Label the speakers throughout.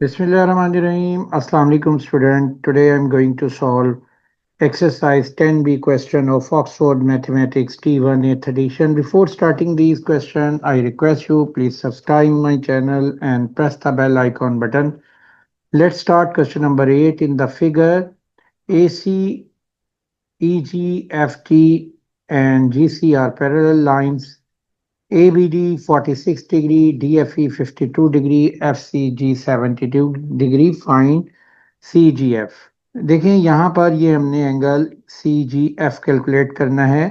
Speaker 1: Bismillahirrahmanirrahim. Assalamu alaikum student. Today I'm going to solve exercise 10B question of Oxford Mathematics T1 8th edition. Before starting these questions, I request you please subscribe my channel and press the bell icon button. Let's start question number 8 in the figure AC, EG, FT and GC are parallel lines. ABD 46 degree, DFE 52 degree, FCG 72 degree. Find CGF. देखें यहाँ पर ये हमने angle CGF calculate करना है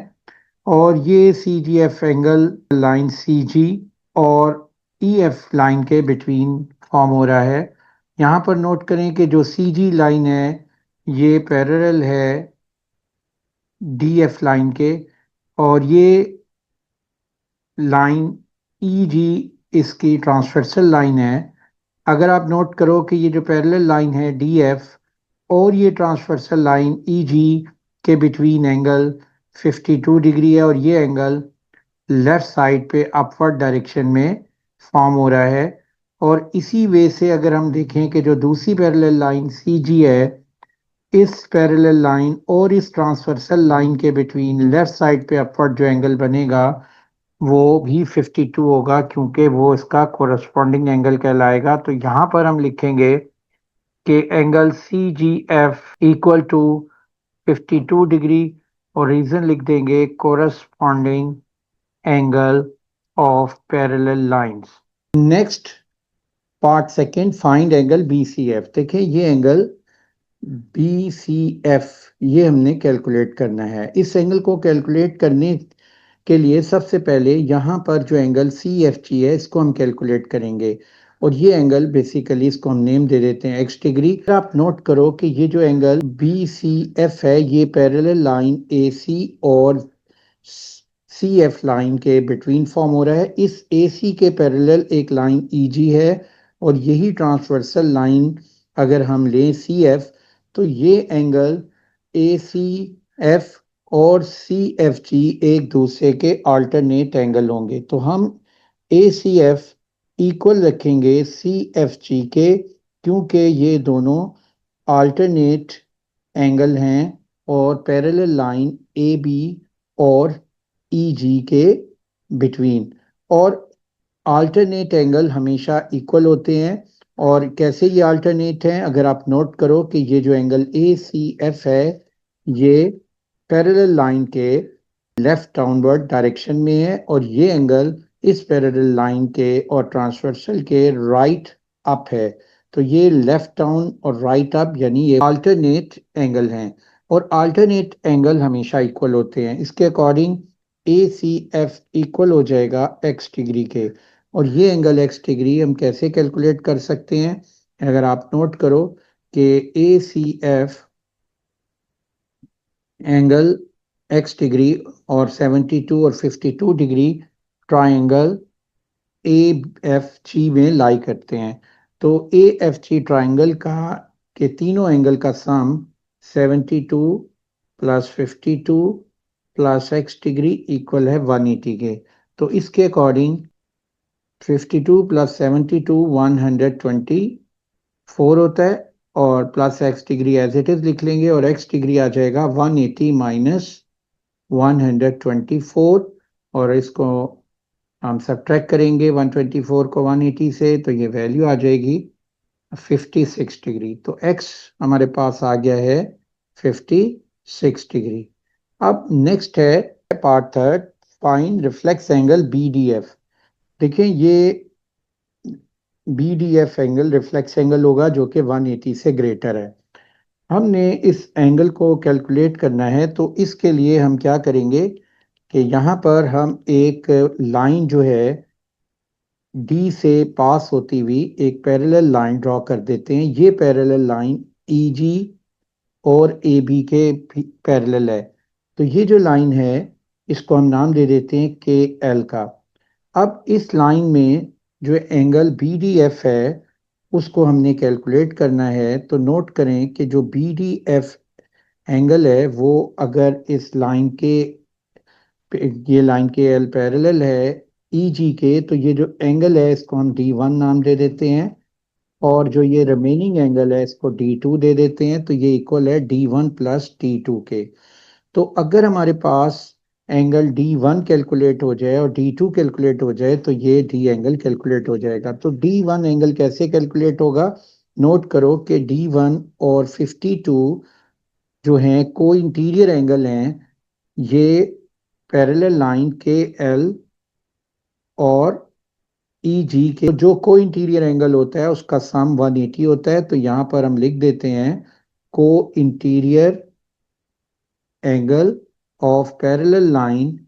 Speaker 1: और ये CGF angle line CG और EF लाइन के बिटवीन फॉर्म हो रहा है। यहाँ पर नोट करें कि जो CG लाइन है ये पैरेलल है DF लाइन के और ये लाइन EG इसकी ट्रांसवर्सल लाइन है। अगर आप नोट करो कि ये जो पैरेलल लाइन है DF और ये ट्रांसवर्सल लाइन EG के बिटवीन एंगल 52 डिग्री है और ये एंगल लेफ्ट साइड पे अपवर्ड डायरेक्शन में फॉर्म हो रहा है। और इसी वे से अगर हम देखें कि जो दूसरी पैरेलल लाइन CG है इस पैरेलल लाइन और इस ट्रांसवर्सल लाइन के बिटवीन लेफ्ट साइड पे अपवर्ड जो एंगल बनेगा वो भी 52 होगा क्योंकि वो इसका कोरस्पॉन्डिंग एंगल कहलाएगा। तो यहाँ पर हम लिखेंगे कि angle CGF equal to 52 degree और रीजन लिख देंगे corresponding angle of parallel lines. Next part second, find angle BCF। देखिए ये एंगल BCF ये हमने कैलकुलेट करना है। इस एंगल को कैलकुलेट करने के लिए सबसे पहले यहाँ पर जो एंगल CFG है इसको हम कैलकुलेट करेंगे और ये एंगल बेसिकली इसको हम नेम दे देते हैं x डिग्री। आप नोट करो कि ये जो एंगल BCF है ये पैरेलल लाइन AC और CF लाइन के बिटवीन फॉर्म हो रहा है। इस AC के पैरेलल एक लाइन EG है और यही ट्रांसवर्सल लाइन अगर हम लें CF तो ये एंगल ACF और CFG एक दूसरे के अल्टरनेट एंगल होंगे। तो हम ACF इक्वल रखेंगे CFG के क्योंकि ये दोनों अल्टरनेट एंगल हैं और पैरेलल लाइन AB और EG के बिटवीन। और अल्टरनेट एंगल हमेशा इक्वल होते हैं। और कैसे ये अल्टरनेट हैं, अगर आप नोट करो कि ये जो एंगल ACF है ये पैरेलल लाइन के लेफ्ट डाउनवर्ड डायरेक्शन में है और ये एंगल इस पैरेलल लाइन के और ट्रांसवर्सल के राइट अप है। तो ये लेफ्ट डाउन और राइट अप यानी ये अल्टरनेट एंगल हैं और अल्टरनेट एंगल हमेशा इक्वल होते हैं। इसके अकॉर्डिंग ACF इक्वल हो जाएगा x डिग्री के। और ये एंगल x डिग्री हम कैसे कैलकुलेट कर सकते हैं, अगर आप नोट करो कि ACF एंगल x डिग्री और 72 और 52 डिग्री ट्राइंगल AFG में लाई करते हैं। तो AFG ट्राइंगल का के तीनों एंगल का सम 72 plus 52 plus x degree equal है 180 के। तो इसके अकॉर्डिंग 52 प्लस 72 124 होता है और plus x degree as it is लिख लेंगे और x डिग्री आ जाएगा 180 माइनस 124 और इसको हम सब्ट्रैक्ट करेंगे 124 को 180 से तो ये वैल्यू आ जाएगी 56 डिग्री। तो x हमारे पास आ गया है 56 डिग्री। अब नेक्स्ट है part third, find reflex angle BDF। देखिए ये BDF एंगल रिफ्लेक्स एंगल होगा जो कि 180 से ग्रेटर है। हमने इस एंगल को कैलकुलेट करना है तो इसके लिए हम क्या करेंगे कि यहाँ पर हम एक लाइन जो है D से पास होती हुई एक पैरेलल लाइन ड्रॉ कर देते हैं। ये पैरेलल लाइन EG और AB के पैरेलल है। तो ये जो लाइन है इसको हम नाम दे देते हैं KL का। अब इस लाइन में जो एंगल BDF है उसको हमने कैलकुलेट करना है। तो नोट करें कि जो BDF एंगल है वो अगर इस लाइन के ये लाइन के एल पैरेलल है EG के तो ये जो एंगल है इसको हम D1 नाम दे देते हैं और जो ये रिमेनिंग एंगल है इसको D2 दे देते हैं, तो ये इक्वल है D1 प्लस D2 के। तो अगर हमारे पास एंगल D1 कैलकुलेट हो जाए और D2 कैलकुलेट हो जाए तो ये D एंगल कैलकुलेट हो जाएगा। तो D1 एंगल कैसे कैलकुलेट होगा? नोट करो कि D1 और 52 जो हैं को इंटीरियर एंगल हैं, ये पैरेलल लाइन के एल और ई जी के जो को इंटीरियर एंगल होता है उसका सम 180 होता है। तो यहां पर हम लिख देते हैं को interior angle of parallel line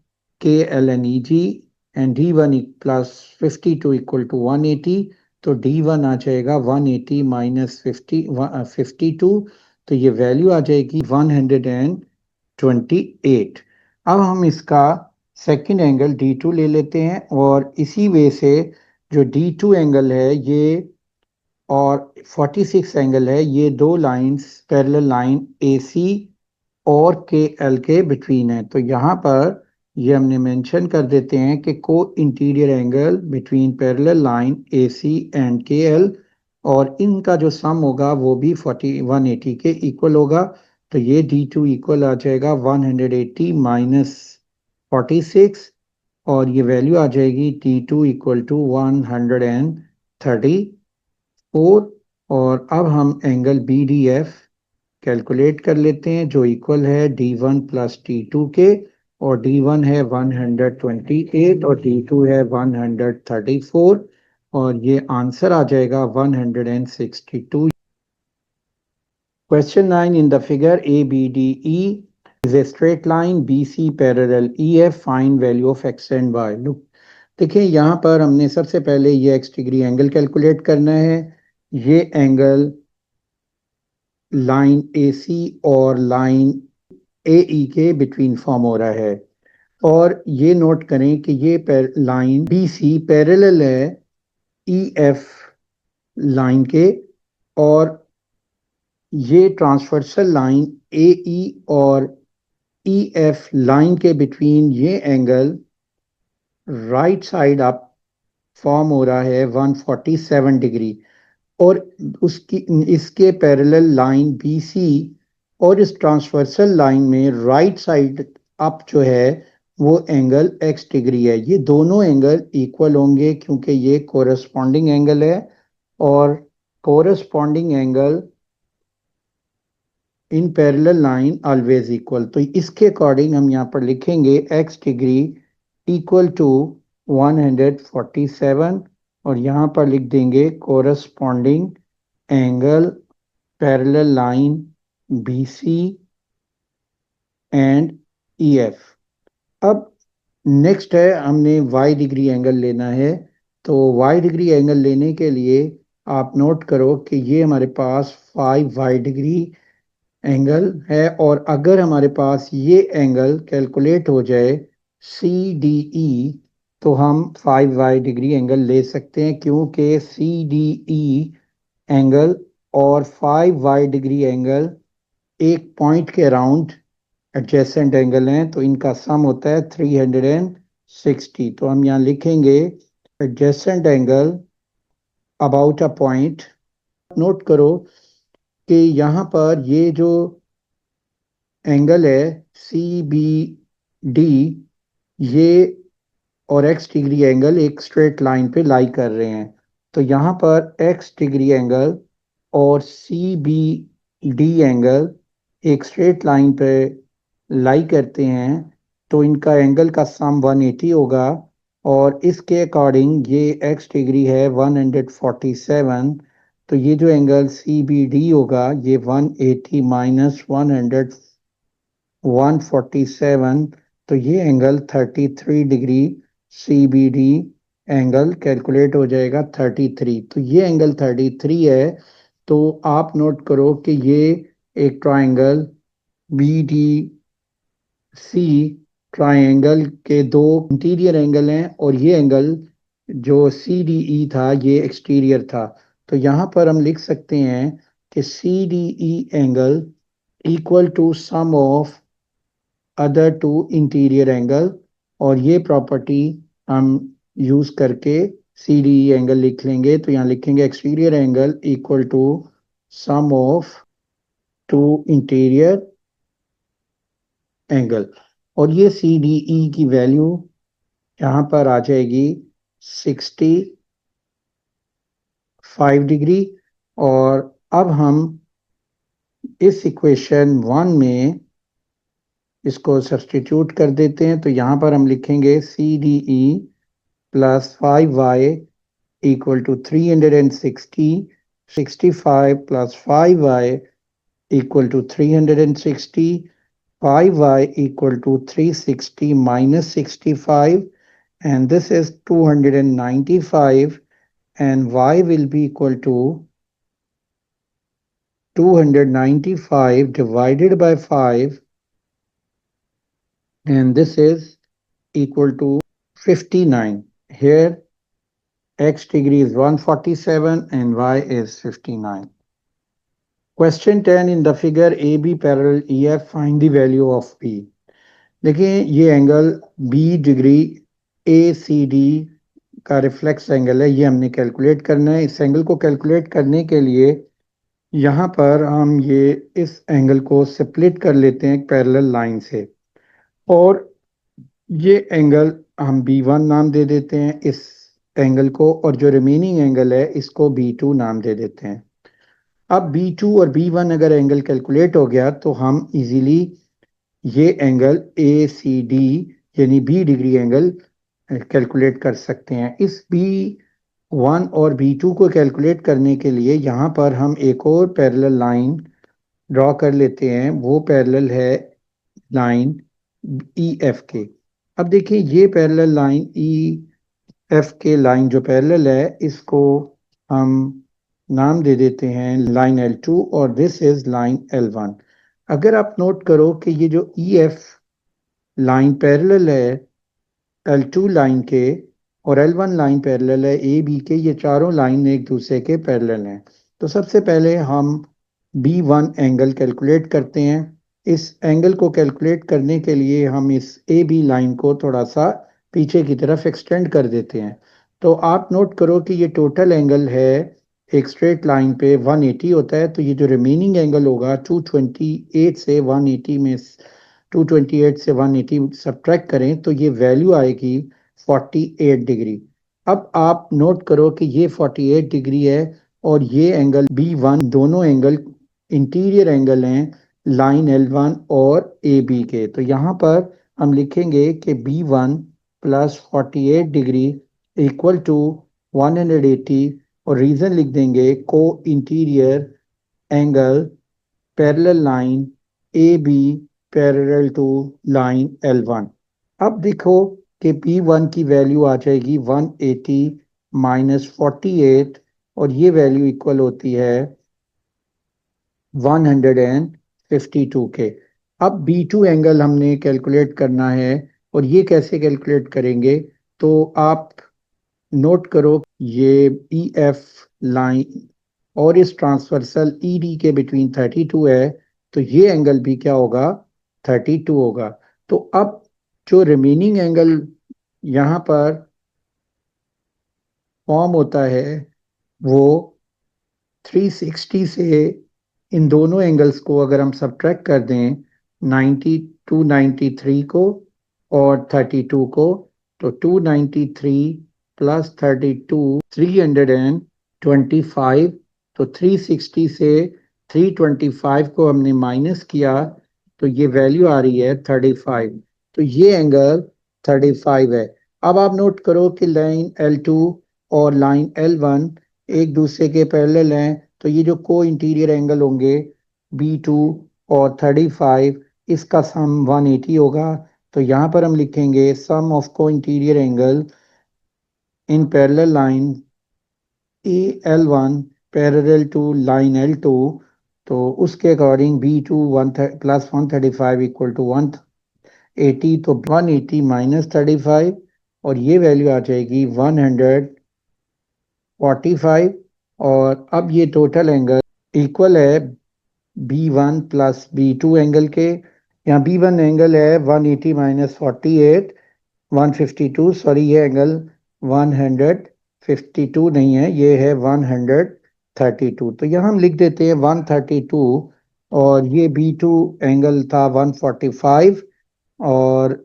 Speaker 1: KLNEG and D1 plus 52 equal to 180। तो D1 आ जाएगा 180 माइनस 52, तो ये वैल्यू आ जाएगी 128। अब हम इसका सेकंड एंगल D2 ले लेते हैं और इसी वे से जो D2 एंगल है ये और 46 एंगल है, ये दो लाइंस पैरेलल लाइन AC और के एल के बिटवीन है। तो यहाँ पर ये हमने मेंशन कर देते हैं कि co-interior angle between parallel line A C and K L, और इनका जो सम होगा वो भी 180 के इक्वल होगा। तो ये D2 इक्वल आ जाएगा 180 माइनस 46, और ये वैल्यू आ जाएगी T2 इक्वल टू 134। और अब हम एंगल BDF कैलकुलेट कर लेते हैं जो इक्वल है D1 प्लस T2 के, और D1 है 128 और D2 है 134, और ये आंसर आ जाएगा 162। Question 9, in the figure ABDE is a straight line BC parallel EF, find value of x and y। Look, देखिए यहाँ पर हमने सबसे पहले ये x डिग्री एंगल कैलकुलेट करना है। ये एंगल लाइन AC और लाइन AE के बिटवीन फॉर्म हो रहा है, और ये नोट करें कि ये लाइन BC पैरेलल है EF लाइन के, और ये ट्रांसवर्सल लाइन AE और EF लाइन के बिटवीन ये angle right side up form हो रहा है 147 डिग्री, और उसकी इसके पैरेलल लाइन BC और इस ट्रांसवर्सल लाइन में राइट साइड अप जो है वो एंगल x डिग्री है। ये दोनों एंगल इक्वल होंगे क्योंकि ये कोरस्पॉन्डिंग एंगल है, और corresponding angle in parallel line always equal. तो इसके अकॉर्डिंग हम यहाँ पर लिखेंगे x डिग्री इक्वल टू 147, और यहाँ पर लिख देंगे corresponding angle parallel line BC and EF। अब नेक्स्ट है हमने y डिग्री एंगल लेना है। तो y डिग्री एंगल लेने के लिए आप नोट करो कि ये हमारे पास 5y डिग्री एंगल है, और अगर हमारे पास ये एंगल कैलकुलेट हो जाए CDE तो हम 5y डिग्री एंगल ले सकते हैं, क्योंकि CDE एंगल और 5y डिग्री एंगल एक पॉइंट के अराउंड एडजेसेंट एंगल हैं, तो इनका सम होता है 360। तो हम यहाँ लिखेंगे adjacent angle about a point. Note करो कि यहाँ पर ये जो एंगल है CBD, ये और x डिग्री एंगल एक स्ट्रेट लाइन पे लाई कर रहे हैं। तो यहाँ पर x डिग्री एंगल और CBD एंगल एक स्ट्रेट लाइन पे लाई करते हैं, तो इनका एंगल का सम 180 होगा, और इसके अकॉर्डिंग ये x डिग्री है 147। तो ये जो एंगल CBD होगा ये 180 माइनस 147, तो ये angle 33 degree CBD angle calculate हो जाएगा 33। तो ये एंगल 33 है। तो आप नोट करो कि ये एक ट्राइंगल BDC ट्राइंगल के दो इंटीरियर एंगल हैं, और ये एंगल जो CDE था ये एक्सटीरियर था। तो यहाँ पर हम लिख सकते हैं कि CDE angle equal to sum of other two interior angle, और ये प्रॉपर्टी हम यूज करके सी डी ई एंगल लिख लेंगे, तो यहाँ लिखेंगे exterior angle equal to sum of two interior angle. और ये सी डी ई की वैल्यू यहाँ पर आ जाएगी 65 डिग्री। और अब हम इस इक्वेशन 1 में इसको सब्सटीट्यूट कर देते हैं, तो यहाँ पर हम लिखेंगे C D E plus 5y equal to 360, 65 plus 5y equal to 360, 5y equal to 360 minus 65, and this is 295, and y will be equal to 295 divided by 5, and this is equal to 59. Here x degree is 147 and y is 59. Question 10, in the figure AB parallel EF, find the value of B. देखिए ये angle B degree ए C D का reflex angle है, ये हमने calculate करना है। इस angle को कैलकुलेट करने के लिए यहाँ पर हम ये इस एंगल को स्प्लिट कर लेते हैं एक पैरेलल लाइन से, और ये एंगल हम B1 नाम दे देते हैं इस एंगल को, और जो रिमेनिंग एंगल है इसको B2 नाम दे देते हैं। अब B2 और B1 अगर एंगल कैलकुलेट हो गया तो हम इजीली ये एंगल ए सी डी यानी बी डिग्री एंगल कैलकुलेट कर सकते हैं। इस B1 और B2 को कैलकुलेट करने के लिए यहाँ पर हम एक और पैरेलल लाइन ड्रॉ कर लेते हैं, वो पैरेलल है लाइन ई एफ के। अब देखिए ये पैरेलल लाइन ई एफ के लाइन जो पैरेलल है इसको हम नाम दे देते हैं लाइन L2 और दिस इज लाइन L1। अगर आप नोट करो कि ये जो ई एफ लाइन पैरेलल है L2 लाइन के और L1 लाइन पैरेलल है ए बी के, ये चारों लाइन एक दूसरे के पैरेलल हैं। तो सबसे पहले हम B1 एंगल कैलकुलेट करते हैं। इस एंगल को कैलकुलेट करने के लिए हम इस ए बी लाइन को थोड़ा सा पीछे की तरफ एक्सटेंड कर देते हैं। तो आप नोट करो कि ये टोटल एंगल है एक स्ट्रेट लाइन पे 180 होता है, तो ये जो रिमेनिंग एंगल होगा 228 से 180 में 228 से 180 सब्ट्रैक्ट करें तो ये वैल्यू आएगी 48 डिग्री। अब आप नोट करो कि ये 48 डिग्री है और ये एंगल B1, दोनों एंगल इंटीरियर एंगल हैं लाइन L1 और AB के। तो यहाँ पर हम लिखेंगे कि B1 plus 48 degree equal to 180 और रीजन लिख देंगे co-interior angle parallel line A B parallel to line L1। अब देखो कि P1 की वैल्यू आ जाएगी 180 माइनस 48 और ये वैल्यू इक्वल होती है 152 के। अब B2 एंगल हमने कैलकुलेट करना है, और ये कैसे कैलकुलेट करेंगे तो आप नोट करो ये ई एफ लाइन और इस ट्रांसवर्सल ई डी के बिटवीन 32 है, तो ये एंगल भी क्या होगा 32 होगा। तो अब जो रिमेनिंग एंगल यहाँ पर फॉर्म होता है वो 360 से इन दोनों एंगल्स को अगर हम सब्ट्रैक्ट कर दें 293 को और 32 को, तो 293 प्लस 32 325, तो 360 से 325 को हमने माइनस किया तो ये वैल्यू आ रही है 35। तो ये एंगल 35 है। अब आप नोट करो कि लाइन L2 और लाइन L1 एक दूसरे के पैरेलल हैं, तो ये जो को इंटीरियर एंगल होंगे B2 और 35 इसका सम 180 होगा। तो यहाँ पर हम लिखेंगे sum of co-interior angle in parallel line L1 parallel to line L2, तो उसके according B2 plus 135 equal to 180, तो 180 माइनस 35 और ये वैल्यू आ जाएगी 145। और अब ये टोटल एंगल इक्वल है B1 प्लस B2 एंगल के। यहाँ B1 एंगल है 180 माइनस 48 152, सॉरी ये एंगल 152 152 नहीं है, ये है 132। तो यहाँ हम लिख देते हैं 132 और ये B2 एंगल था 145 और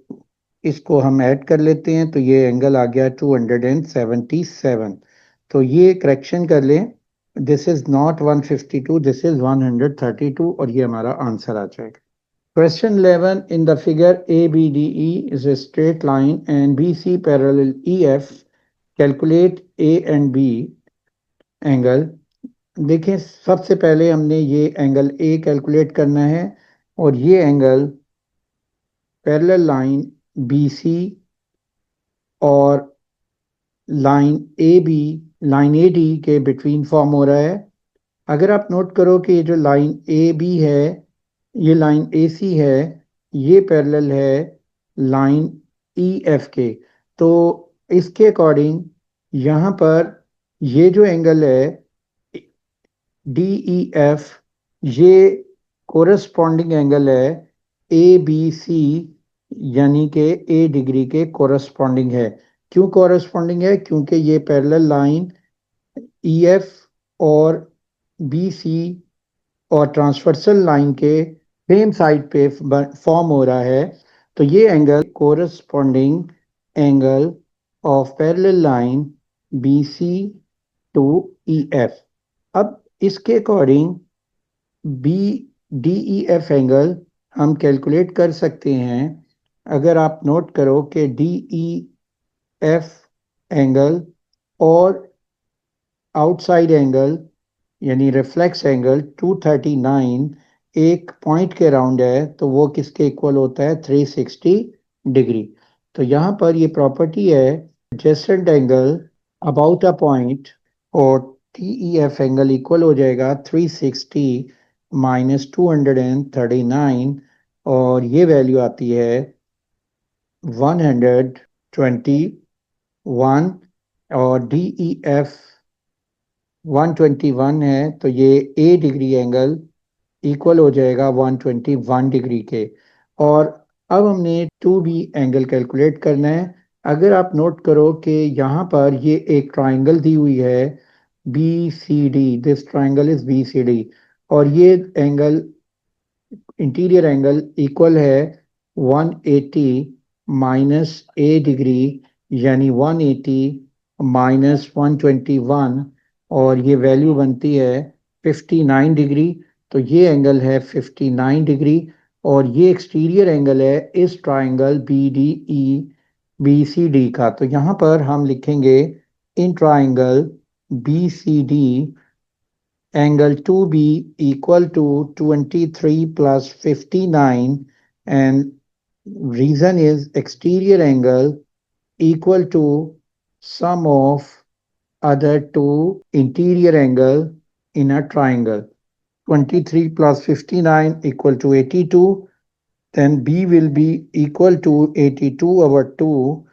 Speaker 1: इसको हम ऐड कर लेते हैं तो ये एंगल आ गया 277। तो ये करेक्शन कर लें, this is not 152, this is 132 और ये हमारा आंसर आ जाएगा। Question 11. In the figure ABDE is a straight line and BC parallel EF. Calculate A and B angle. देखें, सबसे पहले हमने ये एंगल A कैलकुलेट करना है और ये एंगल पैरेलल लाइन BC और लाइन AD के बिटवीन फॉर्म हो रहा है। अगर आप नोट करो कि ये जो लाइन AB है, ये लाइन AC है, ये पैरेलल है लाइन EF के। तो इसके अकॉर्डिंग यहाँ पर ये जो एंगल है DEF, ये कोरस्पॉन्डिंग एंगल है ABC, यानी कि A डिग्री के कोरस्पॉन्डिंग है। क्यों कोरस्पॉन्डिंग है? क्योंकि ये पैरेलल लाइन EF और BC और ट्रांसवर्सल लाइन के सेम साइड पे फॉर्म हो रहा है। तो ये angle corresponding angle of parallel line BC to EF। अब इसके अकॉर्डिंग DEF एंगल हम कैलकुलेट कर सकते हैं। अगर आप नोट करो कि DEF एंगल और आउटसाइड एंगल यानी रिफ्लेक्स एंगल 239 एक पॉइंट के अराउंड है, तो वो किसके इक्वल होता है? 360 डिग्री। तो यहाँ पर ये प्रॉपर्टी है adjacent angle about a point, और TEF एंगल इक्वल हो जाएगा 360 माइनस 239 और ये वैल्यू आती है 121 और DEF 121 है, तो ये A डिग्री एंगल इक्वल हो जाएगा 121 डिग्री के। और अब हमने 2B एंगल कैलकुलेट करना है। अगर आप नोट करो कि यहाँ पर ये एक ट्राइंगल दी हुई है BCD, this triangle is BCD, और ये एंगल इंटीरियर एंगल इक्वल है 180 माइनस A डिग्री, यानी 180 माइनस 121 और ये वैल्यू बनती है 59 डिग्री। तो ये एंगल है 59 डिग्री और ये एक्सटीरियर एंगल है इस ट्राइंगल BDE BCD का। तो यहाँ पर हम लिखेंगे in triangle BCD angle 2B equal to 23 plus 59, and reason is exterior angle equal to sum of other two interior angle in a triangle. 23 plus 59 equal to 82, then B will be equal to 82 over 2,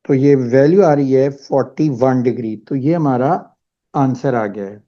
Speaker 1: तो ये value आ रही है 41 degree. तो ये हमारा answer आ गया है।